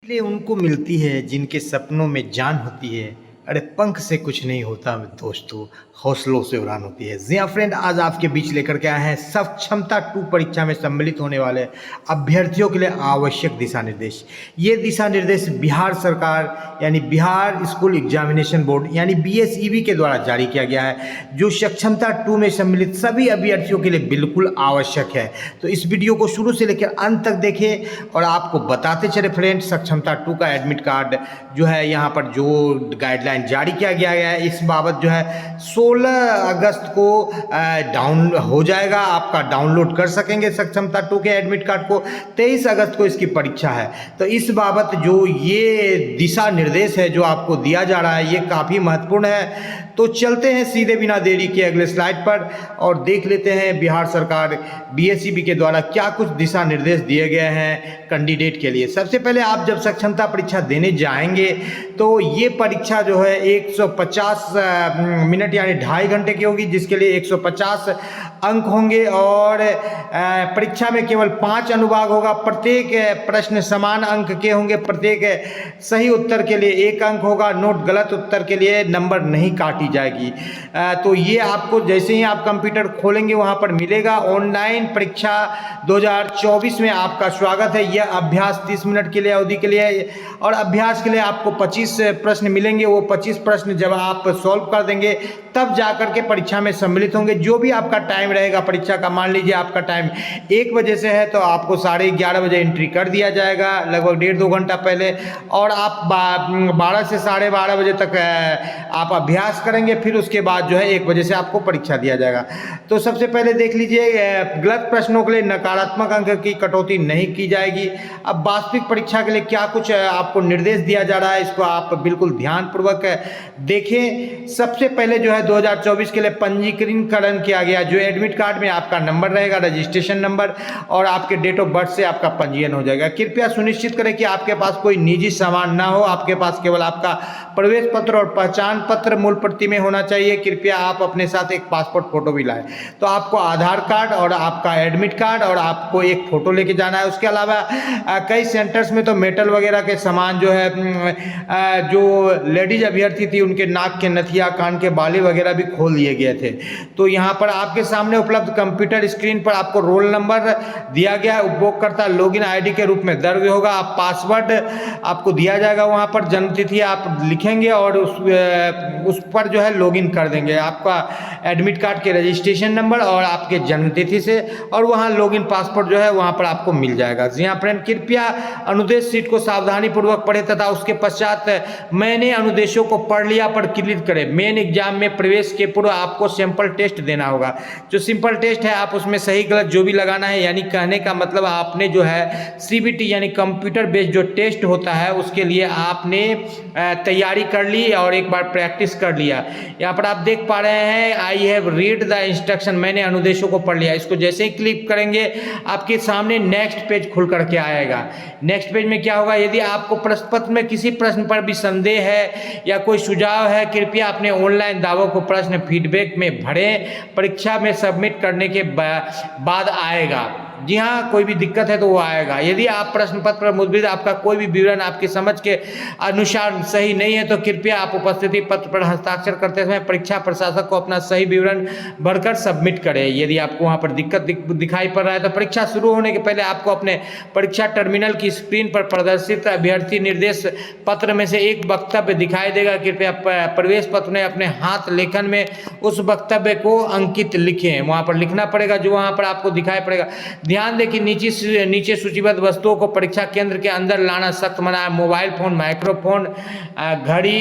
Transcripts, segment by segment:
मंजिलें उनको मिलती है जिनके सपनों में जान होती है। अरे पंख से कुछ नहीं होता दोस्तों, हौसलों से उड़ान होती है। जी हाँ फ्रेंड, आज आपके बीच लेकर के आए हैं सक्षमता 2 परीक्षा में सम्मिलित होने वाले अभ्यर्थियों के लिए आवश्यक दिशा निर्देश। ये दिशा निर्देश बिहार सरकार यानी बिहार स्कूल एग्जामिनेशन बोर्ड यानी BSEB के द्वारा जारी किया गया है, जो सक्षमता 2 में सम्मिलित सभी अभ्यर्थियों के लिए बिल्कुल आवश्यक है। तो इस वीडियो को शुरू से लेकर अंत तक देखें और आपको बताते चले फ्रेंड, सक्षमता 2 का एडमिट कार्ड जो है यहाँ पर जो गाइडलाइन जारी किया गया है, इस बाबत जो है 16 अगस्त को डाउन हो जाएगा। आपका डाउनलोड कर सकेंगे सक्षमता 2 के एडमिट कार्ड को। 23 अगस्त को इसकी परीक्षा है। तो इस बाबत जो ये दिशा निर्देश है जो आपको दिया जा रहा है, ये काफ़ी महत्वपूर्ण है। तो चलते हैं सीधे बिना देरी के अगले स्लाइड पर और देख लेते हैं बिहार सरकार BSEB के द्वारा क्या कुछ दिशा निर्देश दिए गए हैं कैंडिडेट के लिए। सबसे पहले आप जब सक्षमता परीक्षा देने जाएंगे तो ये परीक्षा जो है 150 मिनट यानी 2.5 घंटे की होगी, जिसके लिए 150 अंक होंगे और परीक्षा में केवल 5 अनुभाग होगा। प्रत्येक प्रश्न समान अंक के होंगे। प्रत्येक सही उत्तर के लिए 1 अंक होगा। नोट गलत उत्तर के लिए नंबर नहीं काटी जाएगी। तो ये आपको जैसे ही आप कंप्यूटर खोलेंगे वहाँ पर मिलेगा। ऑनलाइन परीक्षा 2024 में आपका स्वागत है। यह अभ्यास 30 मिनट के लिए अवधि के लिए और अभ्यास के लिए आपको 25 प्रश्न मिलेंगे। वो 25 प्रश्न जब आप सॉल्व कर देंगे तब जाकर के परीक्षा में सम्मिलित होंगे। जो भी आपका टाइम रहेगा परीक्षा का, मान लीजिए आपका टाइम 1 बजे से है तो आपको 11:30 बजे एंट्री कर दिया जाएगा, लगभग 1.5-2 घंटा पहले। और आप 12 से 12:30 बजे तक आप अभ्यास करेंगे। फिर उसके बाद जो है 1 बजे से आपको परीक्षा दिया जाएगा। तो सबसे पहले देख लीजिए, गलत प्रश्नों के लिए नकारात्मक अंक की कटौती नहीं की जाएगी। अब वास्तविक परीक्षा के लिए क्या कुछ आपको निर्देश दिया जा रहा है, इसको आप बिल्कुल ध्यानपूर्वक देखें। सबसे पहले जो है 2024 के लिए पंजीकरण किया गया। जो एडमिट कार्ड में आपका नंबर रहेगा, रजिस्ट्रेशन नंबर, और आपके डेट ऑफ बर्थ से आपका पंजीयन हो जाएगा। कृपया सुनिश्चित करें कि आपके पास कोई निजी सामान ना हो। आपके पास केवल आपका प्रवेश पत्र और पहचान पत्र मूल प्रति में होना चाहिए। कृपया आप अपने साथ एक पासपोर्ट फोटो भी लाएं। तो आपको आधार कार्ड और आपका एडमिट कार्ड और आपको एक फोटो लेके जाना है। उसके अलावा कई सेंटर्स में तो मेटल वगैरह के सामान जो है, जो लेडीज अभ्यर्थी थी उनके नाक के नथिया, कान के बाली वगैरह भी खोल दिए गए थे। तो यहाँ पर आपके सामने उपलब्ध कंप्यूटर स्क्रीन पर आपको रोल नंबर दिया गया है, उपभोगकर्ता लॉगिन आईडी के रूप में दर्ज होगा। आप पासवर्ड आपको दिया जाएगा, वहाँ पर जन्मतिथि आप लिखेंगे और उस पर जो है लॉगिन कर देंगे आपका एडमिट कार्ड के रजिस्ट्रेशन नंबर और आपके जन्मतिथि से, और वहाँ लॉगिन पासवर्ड जो है वहाँ पर आपको मिल जाएगा। जी हाँ फ्रेंड, कृपया अनुदेश सीट को सावधानी पूर्वक पढ़े तथा उसके पश्चात मैंने अनुदेशों को पढ़ लिया पर क्लिक करें। मेन एग्जाम में प्रवेश के पूर्व आपको सैंपल टेस्ट देना होगा। जो सिंपल टेस्ट है आप उसमें सही गलत जो भी लगाना है, यानी कहने का मतलब आपने जो है CBT यानी कंप्यूटर बेस्ड जो टेस्ट होता है उसके लिए आपने तैयारी कर ली और एक बार प्रैक्टिस कर लिया। यहाँ पर आप देख पा रहे हैं I have read the instruction, मैंने अनुदेशों को पढ़ लिया। इसको जैसे ही क्लिक करेंगे आपके सामने नेक्स्ट पेज खुल करके आएगा। नेक्स्ट पेज में क्या होगा, यदि आपको प्रश्न पत्र में किसी प्रश्न पर भी संदेह है या कोई सुझाव है, कृपया अपने ऑनलाइन दावों को प्रश्न फीडबैक में भरें। परीक्षा में सबमिट करने के बाद आएगा। जी हाँ, कोई भी दिक्कत है तो वो आएगा। यदि आप प्रश्न पत्र पर मुद्रित आपका कोई भी विवरण आपकी समझ के अनुसार सही नहीं है तो कृपया आप उपस्थिति पत्र पर हस्ताक्षर करते समय परीक्षा प्रशासक को अपना सही विवरण भरकर सबमिट करें। यदि आपको वहाँ पर दिक्कत दिखाई पड़ रहा है तो परीक्षा शुरू होने के पहले आपको अपने परीक्षा टर्मिनल की स्क्रीन पर प्रदर्शित अभ्यर्थी निर्देश पत्र में से एक वक्तव्य दिखाई देगा। कृपया प्रवेश पत्र में अपने हाथ लेखन में उस वक्तव्य को अंकित लिखें। वहाँ पर लिखना पड़ेगा जो वहाँ पर आपको दिखाई पड़ेगा। ध्यान दें कि नीचे सूचीबद्ध वस्तुओं को परीक्षा केंद्र के अंदर लाना सख्त मना है। मोबाइल फोन, माइक्रोफोन, घड़ी,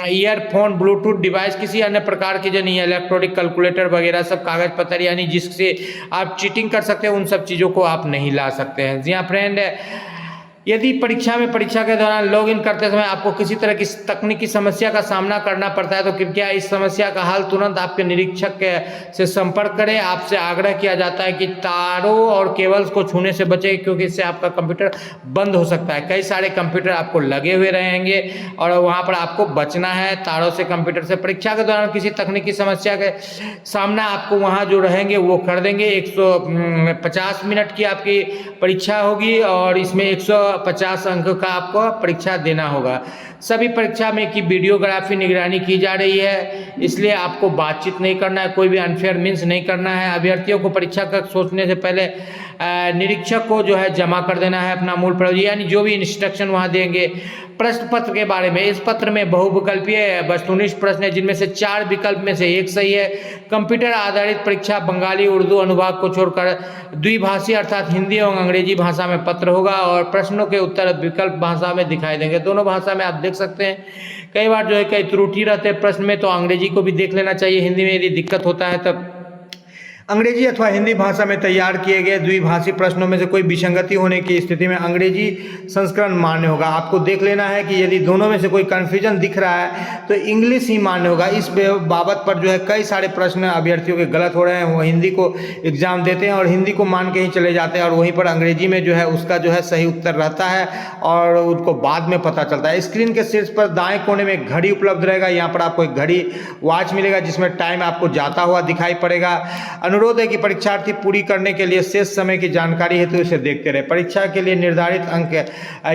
ईयरफोन, ब्लूटूथ डिवाइस, किसी अन्य प्रकार के जो नहीं है, इलेक्ट्रॉनिक कैलकुलेटर वगैरह सब कागज पत्र यानी जिससे आप चीटिंग कर सकते हैं, उन सब चीज़ों को आप नहीं ला सकते हैं। जी हाँ फ्रेंड, यदि परीक्षा के दौरान लॉगिन करते समय आपको किसी तरह की तकनीकी समस्या का सामना करना पड़ता है तो कृपया इस समस्या का हल तुरंत आपके निरीक्षक से संपर्क करें। आपसे आग्रह किया जाता है कि तारों और केबल्स को छूने से बचें, क्योंकि इससे आपका कंप्यूटर बंद हो सकता है। कई सारे कंप्यूटर आपको लगे हुए रहेंगे और वहाँ पर आपको बचना है तारों से, कंप्यूटर से। परीक्षा के दौरान किसी तकनीकी समस्या के सामना आपको वहाँ जो रहेंगे वो कर देंगे। 150 मिनट की आपकी परीक्षा होगी और इसमें 100 50 अंक का आपको परीक्षा देना होगा। सभी परीक्षा में की वीडियोग्राफी निगरानी की जा रही है, इसलिए आपको बातचीत नहीं करना है, कोई भी अनफेयर मीन्स नहीं करना है। अभ्यर्थियों को परीक्षा का सोचने से पहले निरीक्षक को जो है जमा कर देना है अपना मूल प्रश्न, यानी जो भी इंस्ट्रक्शन वहाँ देंगे। प्रश्न पत्र के बारे में, इस पत्र में बहुविकल्पीय वस्तुनिष्ठ प्रश्न है, जिनमें से 4 विकल्प में से एक सही है। कंप्यूटर आधारित परीक्षा बंगाली उर्दू अनुभाग को छोड़कर द्विभाषी अर्थात हिंदी एवं अंग्रेजी भाषा में पत्र होगा और प्रश्नों के उत्तर विकल्प भाषा में दिखाई देंगे। दोनों भाषा में आप देख सकते हैं। कई बार जो है कई त्रुटि रहते हैं प्रश्न में, तो अंग्रेजी को भी देख लेना चाहिए। हिंदी में यदि दिक्कत होता है तब अंग्रेजी अथवा हिंदी भाषा में तैयार किए गए द्विभाषी प्रश्नों में से कोई विसंगति होने की स्थिति में अंग्रेजी संस्करण मान्य होगा। आपको देख लेना है कि यदि दोनों में से कोई कन्फ्यूजन दिख रहा है तो इंग्लिश ही मान्य होगा। इस बाबत पर जो है कई सारे प्रश्न अभ्यर्थियों के गलत हो रहे हैं। वो हिंदी को एग्जाम देते हैं और हिंदी को मान के ही चले जाते हैं और वहीं पर अंग्रेजी में जो है उसका जो है सही उत्तर रहता है और उनको बाद में पता चलता है। स्क्रीन के शीर्ष पर दाएं कोने में एक घड़ी उपलब्ध रहेगा। यहाँ पर आपको एक घड़ी वॉच मिलेगा जिसमें टाइम आपको जाता हुआ दिखाई पड़ेगा। अनुरोध है कि परीक्षार्थी पूरी करने के लिए शेष समय की जानकारी हेतु इसे देखते रहे। परीक्षा के लिए निर्धारित अंक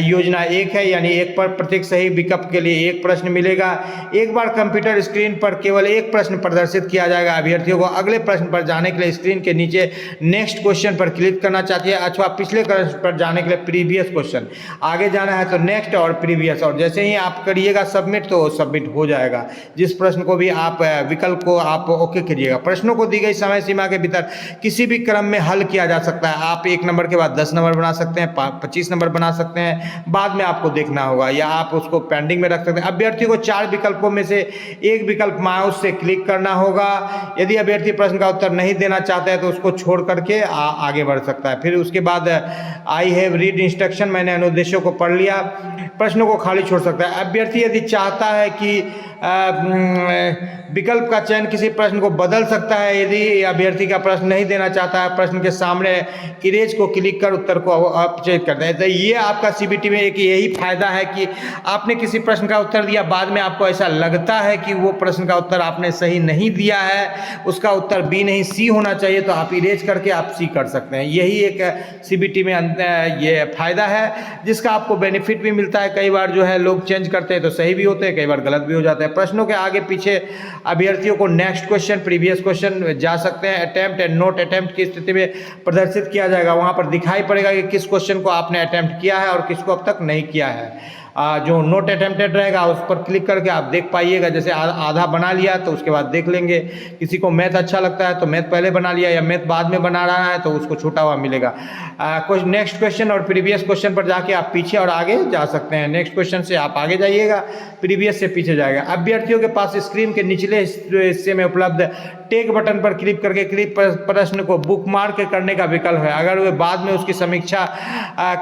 योजना 1 है, यानी 1 पर प्रत्येक सही विकल्प के लिए 1 प्रश्न मिलेगा। एक बार कंप्यूटर स्क्रीन पर केवल 1 प्रश्न प्रदर्शित किया जाएगा। अभ्यर्थियों को अगले प्रश्न पर जाने के लिए स्क्रीन के नीचे नेक्स्ट क्वेश्चन पर क्लिक करना चाहिए अथवा पिछले प्रश्न पर जाने के लिए प्रीवियस क्वेश्चन, आगे जाना है तो नेक्स्ट और प्रीवियस, और जैसे ही आप करिएगा सबमिट तो सबमिट हो जाएगा। जिस प्रश्न को भी आप विकल्प को आप ओके करिएगा। प्रश्नों को दी गई समय सीमा के भीतर किसी भी क्रम में हल किया जा सकता है। आप 1 नंबर के बाद 10 नंबर बना सकते हैं, 25 नंबर बना सकते हैं, बाद में आपको देखना होगा, या आप उसको पेंडिंग में रख सकते हैं। अभ्यर्थी को 4 विकल्पों में से एक विकल्प माउस से क्लिक करना होगा। यदि अभ्यर्थी प्रश्न का उत्तर नहीं देना चाहता है तो उसको छोड़ करके आगे बढ़ सकता है। फिर उसके बाद आई हैव रीड इंस्ट्रक्शन, मैंने अनुदेशों को पढ़ लिया, प्रश्नों को खाली छोड़ सकता है। अभ्यर्थी यदि चाहता है कि विकल्प का चयन किसी प्रश्न को बदल सकता है। यदि अभ्यर्थी का प्रश्न नहीं देना चाहता है, प्रश्न के सामने इरेज को क्लिक कर उत्तर को अपचयित करता है। तो ये आपका सीबीटी में एक यही फायदा है कि आपने किसी प्रश्न का उत्तर दिया, बाद में आपको ऐसा लगता है कि वो प्रश्न का उत्तर आपने सही नहीं दिया है, उसका उत्तर बी नहीं सी होना चाहिए, तो आप इरेज करके आप सी कर सकते हैं। यही एक सीबीटी में ये फायदा है जिसका आपको बेनिफिट भी मिलता है। कई बार जो है लोग चेंज करते हैं तो सही भी होते हैं, कई बार गलत भी हो जाते हैं। प्रश्नों के आगे पीछे अभ्यर्थियों को नेक्स्ट क्वेश्चन, प्रीवियस क्वेश्चन जा सकते हैं। अटेम्प्ट एंड नोट अटेम्प्ट की स्थिति में प्रदर्शित किया जाएगा। वहां पर दिखाई पड़ेगा कि किस क्वेश्चन को आपने अटेम्प्ट किया है और किसको अब तक नहीं किया है। जो नोट अटेम्प्टेड रहेगा उस पर क्लिक करके आप देख पाइएगा। जैसे आधा बना लिया तो उसके बाद देख लेंगे। किसी को मैथ अच्छा लगता है तो मैथ पहले बना लिया, या मैथ बाद में बना रहा है तो उसको छूटा हुआ मिलेगा। नेक्स्ट क्वेश्चन और प्रीवियस क्वेश्चन पर जाके आप पीछे और आगे जा सकते हैं। नेक्स्ट क्वेश्चन से आप आगे जाइएगा, प्रीवियस से पीछे जाएगा। अभ्यर्थियों के पास स्क्रीन के निचले हिस्से में उपलब्ध टेक बटन पर क्लिक करके क्लिक प्रश्न को बुकमार्क करने का विकल्प है। अगर वे बाद में उसकी समीक्षा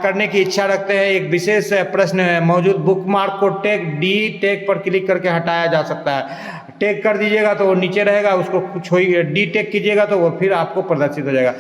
करने की इच्छा रखते हैं, एक विशेष प्रश्न मौजूद बुकमार्क को टेक पर क्लिक करके हटाया जा सकता है। टेक कर दीजिएगा तो वो नीचे रहेगा, उसको छोड़िए, टेक कीजिएगा तो वो फिर आपको प्रदर्शित हो जाएगा।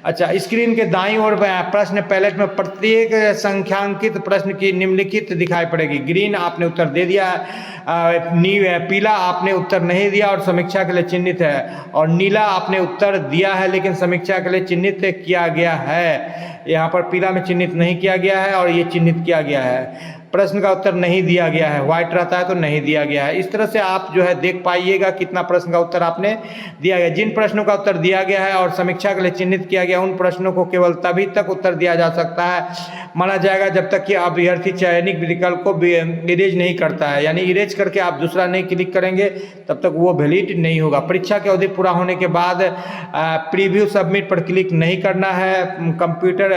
अच्छा, स्क्रीन के दाईं ओर प्रश्न पैलेट में प्रत्येक संख्यांकित प्रश्न की निम्नलिखित दिखाई पड़ेगी। ग्रीन आपने उत्तर दे दिया है, पीला आपने उत्तर नहीं दिया और समीक्षा के लिए चिन्हित है, और नीला आपने उत्तर दिया है लेकिन समीक्षा के लिए चिन्हित किया गया है। यहाँ पर पीला में चिन्हित नहीं किया गया है और ये चिन्हित किया गया है। प्रश्न का उत्तर नहीं दिया गया है, व्हाइट रहता है तो नहीं दिया गया है। इस तरह से आप जो है देख पाइएगा कितना प्रश्न का उत्तर आपने दिया गया। जिन प्रश्नों का उत्तर दिया गया है और समीक्षा के लिए चिन्हित किया गया, उन प्रश्नों को केवल तभी तक उत्तर दिया जा सकता है माना जाएगा जब तक कि अभ्यर्थी चयनित विकल्प को इरेज नहीं करता है। यानी इरेज करके आप दूसरा नहीं क्लिक करेंगे तब तक वो वैलिड नहीं होगा। परीक्षा की अवधि पूरा होने के बाद प्रीव्यू सबमिट पर क्लिक नहीं करना है। कंप्यूटर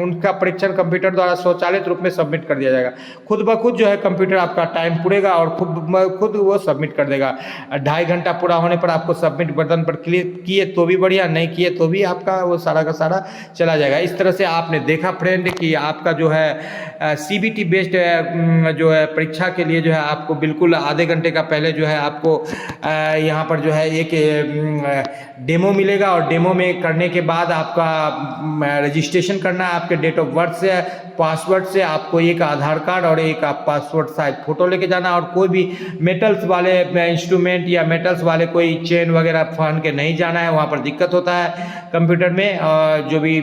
उनका परीक्षण कंप्यूटर द्वारा स्वचालित रूप में सबमिट कर दिया जाएगा। खुद ब खुद जो है कंप्यूटर आपका टाइम पूरेगा और खुद वो सबमिट कर देगा। 2.5 घंटा पूरा होने पर आपको सबमिट बटन पर क्लिक किए तो भी बढ़िया, नहीं किए तो भी आपका वो सारा का सारा चला जाएगा। इस तरह से आपने देखा फ्रेंड कि आपका जो है सीबीटी बेस्ड जो है परीक्षा के लिए जो है आपको बिल्कुल आधे घंटे का पहले जो है आपको यहाँ पर जो है एक डेमो मिलेगा, और डेमो में करने के बाद आपका रजिस्ट्रेशन करना है। आपके डेट ऑफ बर्थ से, पासवर्ड से, आपको एक आधार कार्ड और एक आप पासवर्ड साइज फोटो लेके जाना, और कोई भी मेटल्स वाले इंस्ट्रूमेंट या मेटल्स वाले कोई चेन वगैरह पहन के नहीं जाना है, वहाँ पर दिक्कत होता है कंप्यूटर में। जो भी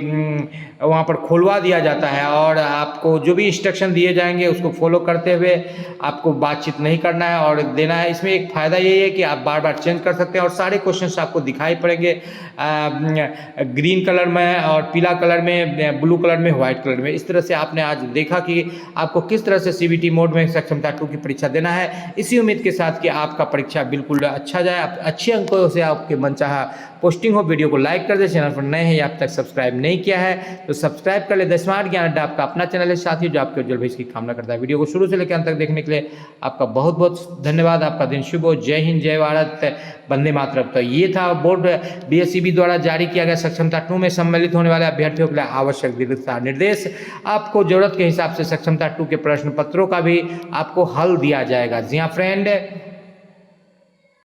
वहाँ पर खुलवा दिया जाता है और आपको जो भी इंस्ट्रक्शन दिए जाएंगे उसको फॉलो करते हुए आपको बातचीत नहीं करना है और देना है। इसमें एक फ़ायदा यही है कि आप बार बार चेंज कर सकते हैं और सारे क्वेश्चंस आपको दिखाई पड़ेंगे ग्रीन कलर में और पीला कलर में, ब्लू कलर में, व्हाइट कलर में। इस तरह से आपने आज देखा कि आपको किस तरह से CBT मोड में सक्षमता 2 की परीक्षा देना है। इसी उम्मीद के साथ कि आपका परीक्षा बिल्कुल अच्छा जाए, आप अच्छे अंकों से आपके मनचाहा पोस्टिंग हो। वीडियो को लाइक कर दे, चैनल पर नए हैं या अब तक सब्सक्राइब नहीं किया है तो सब्सक्राइब कर ले। द स्मार्ट ज्ञान अड्डा आपका अपना चैनल है साथियों, जो आपके उज्जवल भविष्य की कामना करता है। वीडियो को शुरू से लेकर अंत तक देखने के लिए आपका बहुत बहुत धन्यवाद। आपका दिन शुभ हो। जय हिंद, जय भारत, वंदे मातरम। तो ये था बोर्ड BSEB द्वारा जारी किया गया सक्षमता 2 में सम्मिलित होने वाले अभ्यर्थियों के लिए आवश्यक दिशा निर्देश। आपको जरूरत के हिसाब से सक्षमता 2 के प्रश्न पत्रों का भी आपको हल दिया जाएगा। जी हाँ फ्रेंड,